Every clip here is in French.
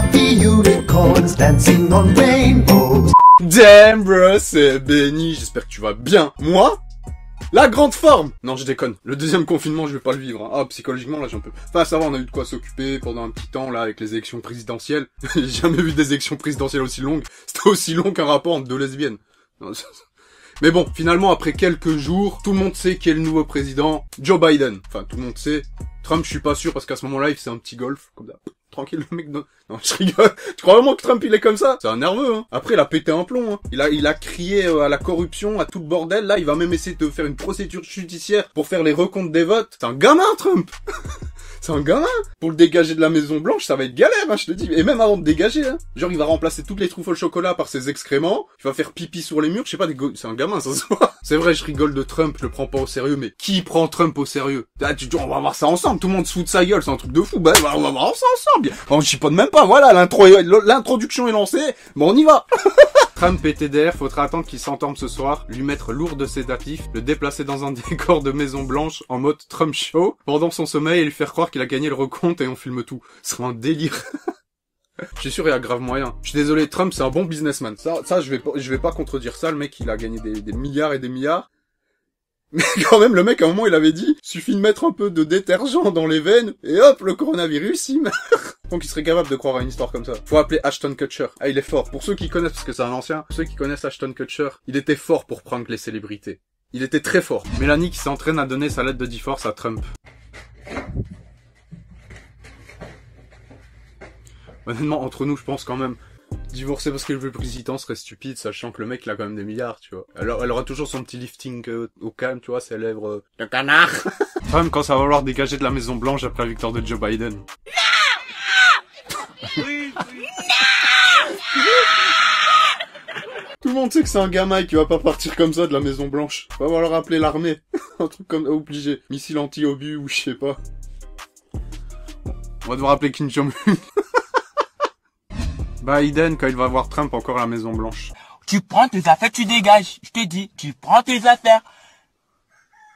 fluffy unicorns dancing on rainbows. Damn bro, c'est béni, j'espère que tu vas bien. Moi, la grande forme. Non, je déconne. Le deuxième confinement, je vais pas le vivre. Hein. Ah, psychologiquement, là, j'en peux. Enfin, ça va, on a eu de quoi s'occuper pendant un petit temps, là, avec les élections présidentielles. J'ai jamais vu des élections présidentielles aussi longues. C'était aussi long qu'un rapport entre deux lesbiennes. Non, mais bon, finalement, après quelques jours, tout le monde sait qui est le nouveau président, Joe Biden. Enfin, tout le monde sait. Trump, je suis pas sûr, parce qu'à ce moment-là, il faisait un petit golf, comme ça. Tranquille, le mec, non, je rigole. Tu crois vraiment que Trump, il est comme ça? C'est un nerveux, hein. Après, il a pété un plomb, hein. Il a crié à la corruption, à tout le bordel. Là, il va même essayer de faire une procédure judiciaire pour faire les recomptes des votes. C'est un gamin, Trump. C'est un gamin. Pour le dégager de la Maison Blanche, ça va être galère, hein, je te dis. Et même avant de dégager, hein. Genre, il va remplacer toutes les truffes au chocolat par ses excréments. Il va faire pipi sur les murs. Je sais pas, c'est un gamin, ça se voit. C'est vrai, je rigole de Trump, je le prends pas au sérieux, mais qui prend Trump au sérieux? Ah, tu dis, on va voir ça ensemble. Tout le monde se fout de sa gueule, c'est un truc de fou. Bah, on va voir ça ensemble. On chipote même pas. Voilà, l'introduction est lancée. Bon, on y va. Trump et TDR, faudra attendre qu'il s'entende ce soir, lui mettre lourd de sédatifs, le déplacer dans un décor de Maison Blanche en mode Trump Show, pendant son sommeil et lui faire croire qu'il a gagné le recompte et on filme tout. Ce sera un délire. Je suis sûr, il y a grave moyen. Je suis désolé, Trump, c'est un bon businessman. Ça, je vais pas contredire ça. Le mec, il a gagné des milliards et des milliards. Mais quand même, le mec, à un moment, il avait dit, suffit de mettre un peu de détergent dans les veines, et hop, le coronavirus, il meurt. Donc, il serait capable de croire à une histoire comme ça. Faut appeler Ashton Kutcher. Ah, il est fort. Pour ceux qui connaissent, parce que c'est un ancien, pour ceux qui connaissent Ashton Kutcher, il était fort pour prank les célébrités. Il était très fort. Mélanie qui s'entraîne à donner sa lettre de divorce à Trump. Honnêtement, entre nous, je pense quand même, divorcer parce qu'elle veut le président serait stupide, sachant que le mec, il a quand même des milliards, tu vois. Alors, elle aura toujours son petit lifting au calme, tu vois, ses lèvres de canard. Trump, quand ça va vouloir dégager de la Maison Blanche après la victoire de Joe Biden. Non. Tout le monde sait que c'est un gamin qui va pas partir comme ça de la Maison Blanche. Va falloir appeler l'armée. Un truc comme obligé. Missile anti-obus ou je sais pas. On va devoir appeler Kim Jong-un. Biden, quand il va voir Trump encore à la Maison Blanche. Tu prends tes affaires, tu dégages. Je te dis, tu prends tes affaires.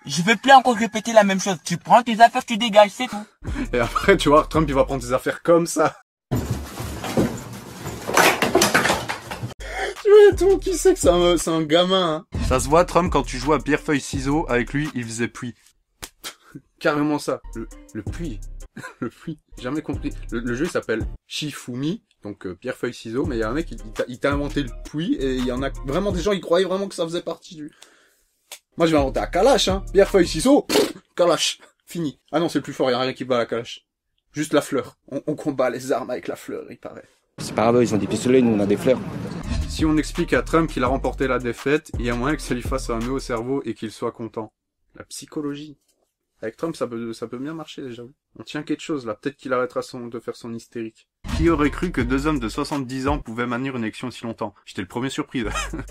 Je veux plus encore répéter la même chose. Tu prends tes affaires, tu dégages, c'est tout. Et après, tu vois, Trump, il va prendre ses affaires comme ça. Tu vois, tout le monde qui sait que c'est un gamin, hein. Ça se voit, Trump, quand tu joues à pierre-feuille-ciseaux, avec lui, il faisait pluie. Carrément ça. Le pluie. Le pluie. J'ai jamais compris. Le jeu, il s'appelle Shifumi. Donc pierre, feuille, ciseaux, mais il y a un mec, il t'a inventé le puits, et il y en a vraiment des gens, ils croyaient vraiment que ça faisait partie du... Moi je vais inventer à Kalash, hein. Pierre, feuille, ciseaux, Kalash. Fini. Ah non, c'est le plus fort, il y a rien qui bat la Kalash. Juste la fleur. On combat les armes avec la fleur, il paraît. C'est pas grave, ils ont des pistolets, nous on a des fleurs. Si on explique à Trump qu'il a remporté la défaite, il y a moyen que ça lui fasse un nœud au cerveau et qu'il soit content. La psychologie. Avec Trump, ça peut bien marcher déjà. On tient quelque chose là, peut-être qu'il arrêtera de faire son hystérique. Qui aurait cru que deux hommes de 70 ans pouvaient maintenir une élection aussi longtemps? J'étais le premier surpris.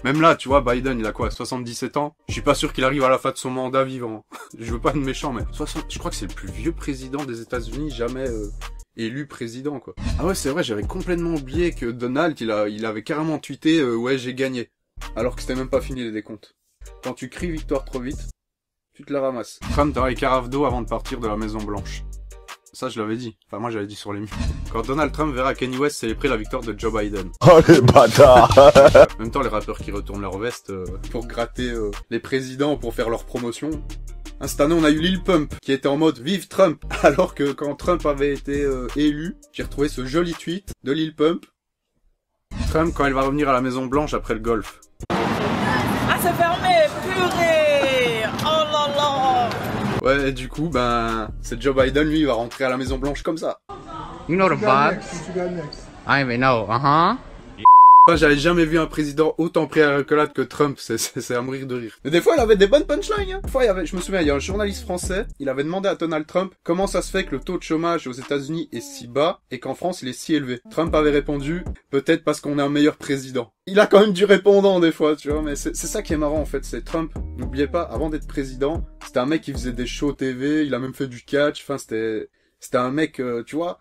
Même là, tu vois, Biden, il a quoi, 77 ans? Je suis pas sûr qu'il arrive à la fin de son mandat vivant. Je veux pas être méchant, mais je crois que c'est le plus vieux président des États-Unis jamais élu président, quoi. Ah ouais, c'est vrai, j'avais complètement oublié que Donald, il avait carrément tweeté ouais, j'ai gagné. Alors que c'était même pas fini les décomptes. Quand tu cries victoire trop vite, tu te la ramasses. Trump dans les carafes d'eau avant de partir de la Maison Blanche. Ça, je l'avais dit. Enfin, moi, j'avais dit sur les murs. Quand Donald Trump verra Kanye West célébrer la victoire de Joe Biden. Oh, les bâtards. En même temps, les rappeurs qui retournent leur veste pour gratter les présidents pour faire leur promotion. Cette année, on a eu Lil Pump qui était en mode « Vive Trump !» Alors que quand Trump avait été élu, j'ai retrouvé ce joli tweet de Lil Pump. Trump, quand il va revenir à la Maison Blanche après le golf. Ah, c'est fermé, purée. Oh là là. Ouais, et du coup, c'est Joe Biden, lui, il va rentrer à la Maison Blanche comme ça. You know the vibes. I even know, Enfin, j'avais jamais vu un président autant pris à la reculade que Trump, c'est à mourir de rire. Mais des fois, il avait des bonnes punchlines, hein. Des fois, je me souviens, il y a un journaliste français, il avait demandé à Donald Trump comment ça se fait que le taux de chômage aux États-Unis est si bas et qu'en France, il est si élevé. Trump avait répondu, peut-être parce qu'on est un meilleur président. Il a quand même du répondant des fois, tu vois, mais c'est ça qui est marrant en fait, c'est Trump. N'oubliez pas, avant d'être président, c'était un mec qui faisait des shows TV, il a même fait du catch, enfin, c'était un mec, tu vois,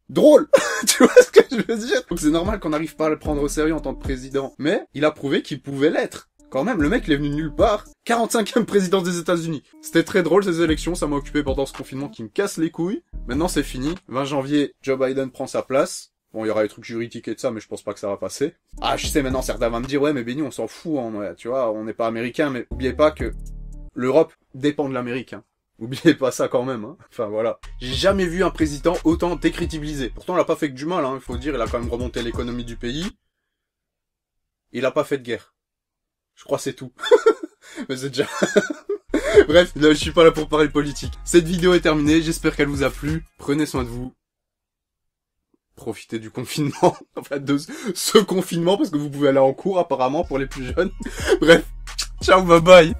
drôle. Tu vois ce que je veux dire? Donc c'est normal qu'on n'arrive pas à le prendre au sérieux en tant que président. Mais il a prouvé qu'il pouvait l'être. Quand même, le mec, il est venu de nulle part. 45e président des États-Unis. C'était très drôle ces élections, ça m'a occupé pendant ce confinement qui me casse les couilles. Maintenant c'est fini. 20 janvier, Joe Biden prend sa place. Bon, il y aura des trucs juridiques et de ça, mais je pense pas que ça va passer. Ah, je sais, maintenant, certains vont me dire, ouais, mais Benny, on s'en fout, hein, ouais, tu vois, on n'est pas américain, mais oubliez pas que l'Europe dépend de l'Amérique, hein. Oubliez pas ça quand même, hein. Enfin, voilà. J'ai jamais vu un président autant décrédibilisé. Pourtant, il a pas fait que du mal, hein, il faut dire, il a quand même remonté l'économie du pays. Il a pas fait de guerre. Je crois que c'est tout. Mais c'est déjà... Bref, là, je suis pas là pour parler politique. Cette vidéo est terminée, j'espère qu'elle vous a plu. Prenez soin de vous. Profitez du confinement, enfin de ce confinement, parce que vous pouvez aller en cours apparemment pour les plus jeunes. Bref, ciao, bye bye.